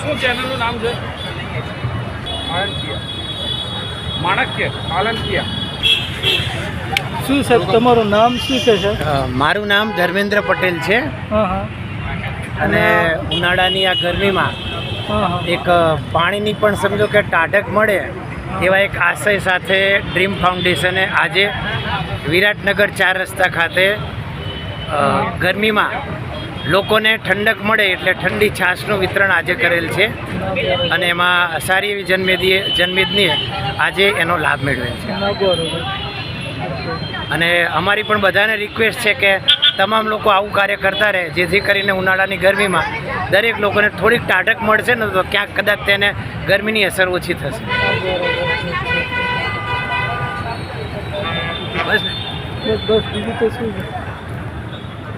શું ચેનલનું નામ છે? માણક્ય માલંકિયા. શું સાહેબ તમારું નામ શું છે સર? મારું નામ ધર્મેન્દ્ર પટેલ છે હા હા. અને ઉનાળાની આ ગરમીમાં હા હા. એક પાણીની પણ સમજો કે ટાઢક મળે એવા એક આશય સાથે ડ્રીમ ફાઉન્ડેશને આજે વિરાટનગર 4 રસ્તા ખાતે ગરમીમાં લોકોને ઠંડક મળે એટલે ઠંડી છાશનું વિતરણ આજે કરેલ છે અને એમાં સારી એવી જનમેદનીએ આજે એનો લાભ મેળવેલ છે. અને અમારી પણ બધાને રિક્વેસ્ટ છે કે તમામ લોકો આવું કાર્ય કરતા રહે, જેથી કરીને ઉનાળાની ગરમીમાં દરેક લોકોને થોડીક ટાઢક મળશે ને તો ક્યાંક કદાચ તેને ગરમીની અસર ઓછી થશે. બસ બીજું તો શું છે?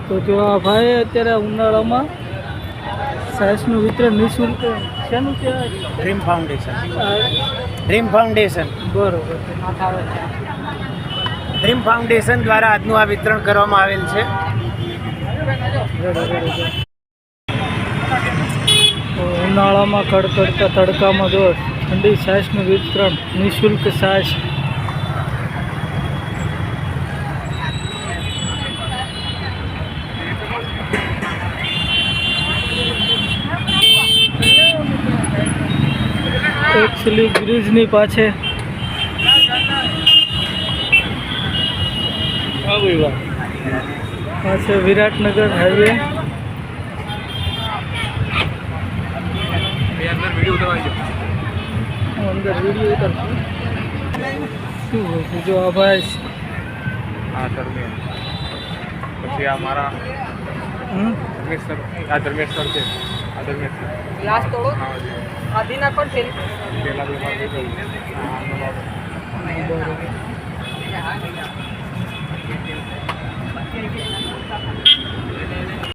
તો જો આ ભાઈ અત્યારે ઉનાળામાં સાયન્સનું વિતરણ નિઃશુલ્ક શેનું કહેવાય? Dream foundation. ડ્રીમ ફાઉન્ડેશન બરોબર. ડ્રીમ ફાઉન્ડેશન દ્વારા આજનું આ વિતરણ કરવામાં આવેલ છે. ઉનાળામાં કડકડતા તડકામાં જો ઠંડી છાશનું વિતરણ, નિઃશુલ્ક છાશ. એકચ્યુઅલી બ્રિજની પાછે પાછે વિરાટનગર હાઈવે. અંદર વિડીયો ઉતારશું. શું જો આ ભાઈ હા ધર્મેશ. પછી આ મારા ધર્મેશ સર. આ ધર્મેશ સર છે. આ ધર્મેશ સર. ગ્લાસ તોડો. આદિના પણ છે. પેલા બી મારે